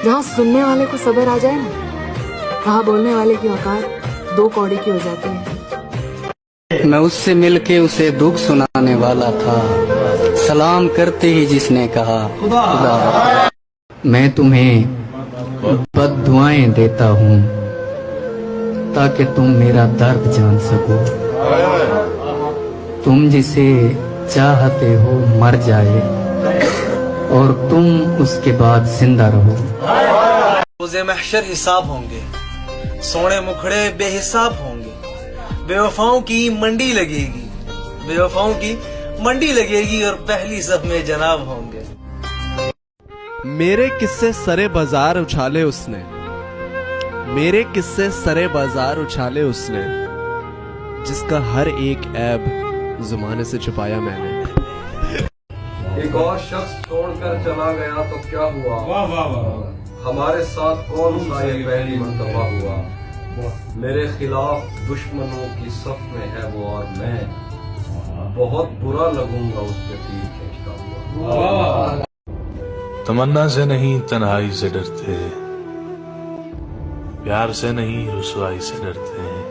जहाँ सुनने वाले को सब्र आ जाए ना, वहाँ बोलने वाले की औकात 2 कौड़ी की हो जाती है। मैं उससे मिलके उसे दुख सुनाने वाला था, सलाम करते ही जिसने कहा खुदा। मैं तुम्हें बद्दुआएं देता हूँ ताकि तुम मेरा दर्द जान सको। तुम जिसे चाहते हो मर जाए और तुम उसके बाद जिंदा रहो। रोज़े महशर हिसाब होंगे, सोने मुखड़े बेहिसाब होंगे, बेवफाओं की मंडी लगेगी, बेवफाओं की मंडी लगेगी और पहली सफ में जनाब होंगे। मेरे किस्से सरे बाजार उछाले उसने, मेरे किस्से सरे बाजार उछाले उसने, जिसका हर एक ऐब जुबान से छुपाया मैंने। एक और शख्स छोड़कर चला गया तो क्या हुआ, वाह वाह वाह, हमारे साथ कौन सा ये पहली मर्तबा हुआ। मेरे खिलाफ दुश्मनों की सफ में है वो और मैं बहुत बुरा लगूंगा उसके तीर खींचता हुआ। तमन्ना से नहीं तन्हाई से डरते, प्यार से नहीं रुसवाई से डरते हैं।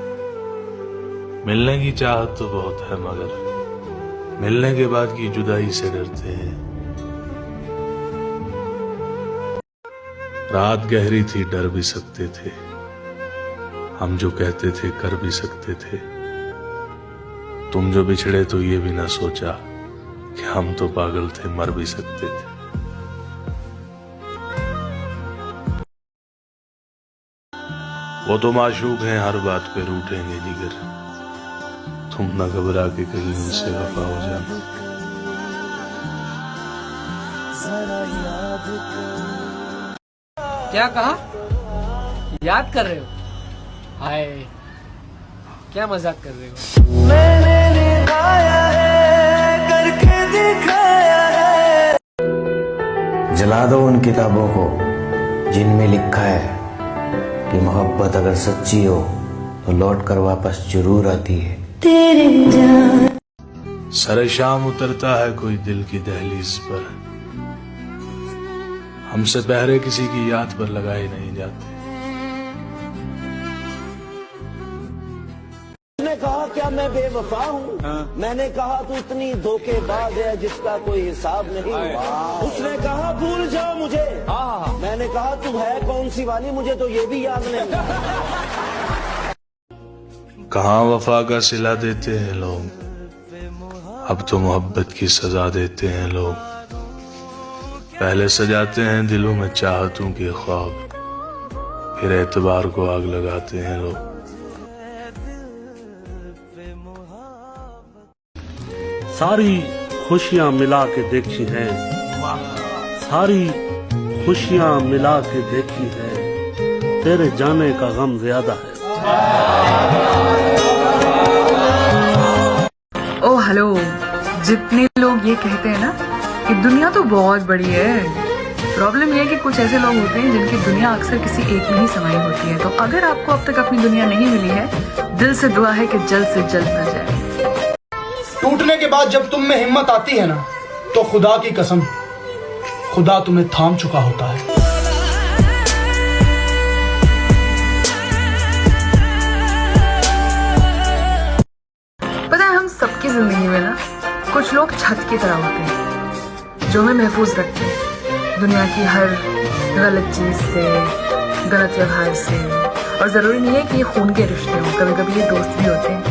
मिलने की चाहत तो बहुत है मगर मिलने के बाद की जुदाई से डरते हैं। रात गहरी थी डर भी सकते थे, हम जो कहते थे कर भी सकते थे। तुम जो बिछड़े तो ये भी ना सोचा कि हम तो पागल थे मर भी सकते थे। वो तो माशूक हैं हर बात पे रूठेंगे जिगर, तुम न घबरा के कहीं उनसे वफा हो जाना। क्या कहा? याद कर रहे हो? हाय, क्या मजाक कर रहे हो? मैंने निभाया है, करके दिखाया है। जला दो उन किताबों को जिनमें लिखा है कि मोहब्बत अगर सच्ची हो तो लौट कर वापस जरूर आती है। तेरे सरे शाम उतरता है कोई दिल की दहलीज पर, हमसे पहरे किसी की याद पर लगाए नहीं जाते। उसने कहा क्या मैं बेवफा हूँ? मैंने कहा तू इतनी धोखेबाज है जिसका कोई हिसाब नहीं। उसने कहा भूल जाओ मुझे, मैंने कहा तू है कौन सी वाली, मुझे तो ये भी याद नहीं। कहाँ वफा का सिला देते हैं लोग, अब तो मोहब्बत की सजा देते हैं लोग। पहले सजाते हैं दिलों में चाहतों के ख्वाब, फिर एतबार को आग लगाते हैं लोग। सारी खुशियां मिला के देखी हैं, सारी खुशियां मिला के देखी है, तेरे जाने का गम ज्यादा है। ओ हेलो, जितने लोग ये कहते हैं ना कि दुनिया तो बहुत बड़ी है, प्रॉब्लम ये है कि कुछ ऐसे लोग होते हैं जिनकी दुनिया अक्सर किसी एक में ही समाई होती है। तो अगर आपको अब तक अपनी दुनिया नहीं मिली है, दिल से दुआ है कि जल्द से जल्द मिल जाए। टूटने के बाद जब तुम में हिम्मत आती है ना, तो खुदा की कसम खुदा तुम्हें थाम चुका होता है। पता है, हम सबकी जिंदगी में ना कुछ लोग छत की तरह होते हैं जो हमें महफूज रखते हैं दुनिया की हर गलत चीज से, गलत व्यवहार से। और जरूरी नहीं है कि ये खून के रिश्ते हों, कभी कभी ये दोस्त भी होते हैं।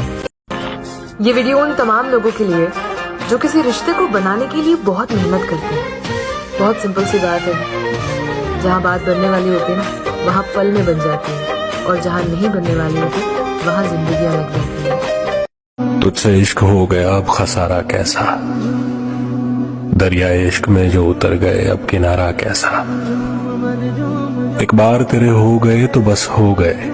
ये वीडियो उन तमाम लोगों के लिए जो किसी रिश्ते को बनाने के लिए बहुत मेहनत करते हैं। बहुत सिंपल सी बात है, जहाँ बात बनने वाली होती है ना, वहाँ पल में बन जाती है, और जहाँ नहीं बनने वाली होती वहाँ जिंदगियां लग जाती हैं। तुझसे इश्क हो गया अब खसारा कैसा, दरिया इश्क में जो उतर गए अब किनारा कैसा। एक बार तेरे हो गए तो बस हो गए,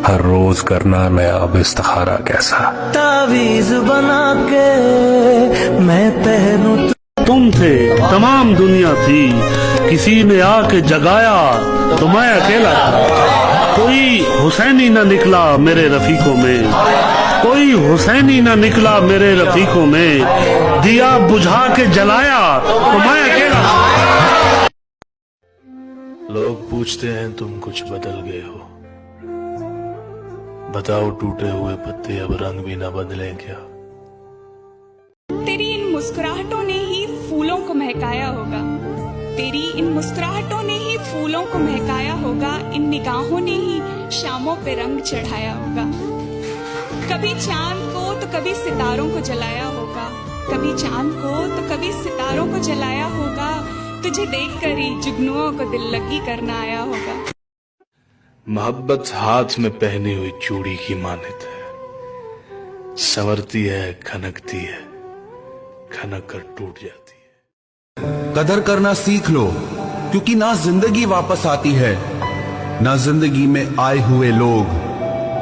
हर रोज करना नया अब इस्तिखारा कैसा। तावीज बना के मैं पहनूं, तुम थे तमाम दुनिया थी, किसी ने आके जगाया तो मैं अकेला था। कोई हुसैनी ना निकला मेरे रफीकों में, कोई हुसैनी ना निकला मेरे रफीकों में, दिया बुझा के जलाया तो मैं अकेला था। सोचते हैं तुम कुछ बदल गए हो। बताओ टूटे हुए पत्ते अब रंग भी ना बदलें क्या? तेरी इन मुस्कुराहटों ने ही फूलों को महकाया होगा, तेरी इन मुस्कुराहटों ने ही फूलों को महकाया होगा, इन निगाहों ने ही शामों पे रंग चढ़ाया होगा। कभी चांद को तो कभी सितारों को जलाया होगा, कभी चांद को तो कभी सितारों को जलाया होगा, तुझे देखकर ही जुगनुओं को दिल लगी करना आया होगा। मोहब्बत हाथ में पहनी हुई चूड़ी की मानित है, संवरती है, खनकती है, खनक कर टूट जाती है। कदर करना सीख लो, क्योंकि ना जिंदगी वापस आती है, ना जिंदगी में आए हुए लोग।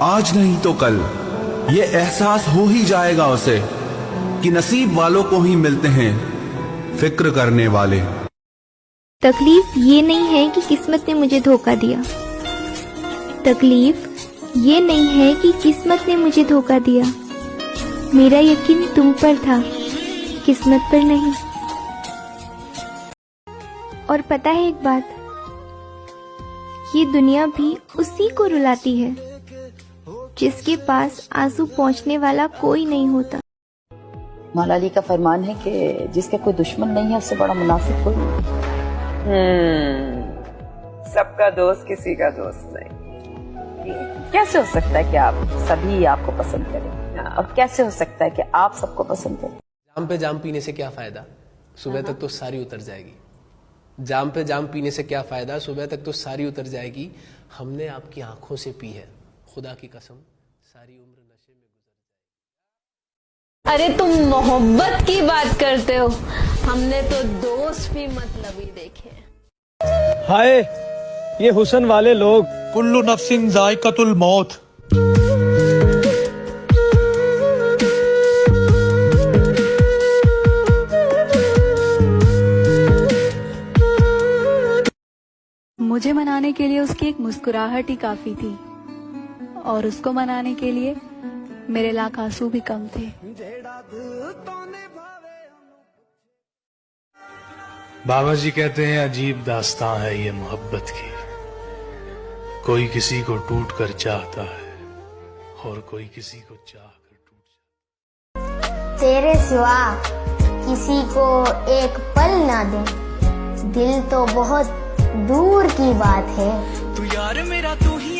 आज नहीं तो कल ये एहसास हो ही जाएगा उसे कि नसीब वालों को ही मिलते हैं फिक्र करने वाले। तकलीफ ये नहीं है कि किस्मत ने मुझे धोखा दिया, तकलीफ ये नहीं है कि किस्मत ने मुझे धोखा दिया। मेरा यकीन तुम पर था, किस्मत पर नहीं। और पता है एक बात, ये दुनिया भी उसी को रुलाती है जिसके पास आंसू पहुंचने वाला कोई नहीं होता। मौला अली का फरमान है कि जिसका कोई दुश्मन नहीं है उससे बड़ा मुनाफिक कोई नहीं। सबका दोस्त किसी का दोस्त नहीं। कैसे हो सकता है कि आप सभी आपको पसंद करें, और कैसे हो सकता है कि आप सबको पसंद करें? जाम पे जाम पीने से क्या फायदा, सुबह तक तो सारी उतर जाएगी। जाम पे जाम पीने से क्या फायदा, सुबह तक तो सारी उतर जाएगी। हमने आपकी आंखों से पी है, खुदा की कसम सारी उम्र नशे में गुजर। अरे तुम मोहब्बत की बात करते हो, हमने तो दोस्त भी मतलबी देखे। हाय ये हुस्न वाले लोग। कुल्लू नफ्सिन जायकातुल मौत। मुझे मनाने के लिए उसकी एक मुस्कुराहट ही काफी थी, और उसको मनाने के लिए मेरे लाख आंसू भी कम थे। बाबा जी कहते हैं अजीब दास्तां है ये मोहब्बत की, कोई किसी को टूट कर चाहता है और कोई किसी को चाह कर टूट जाता। तेरे सिवा किसी को एक पल ना दे, दिल तो बहुत दूर की बात है। तू यार मेरा तू ही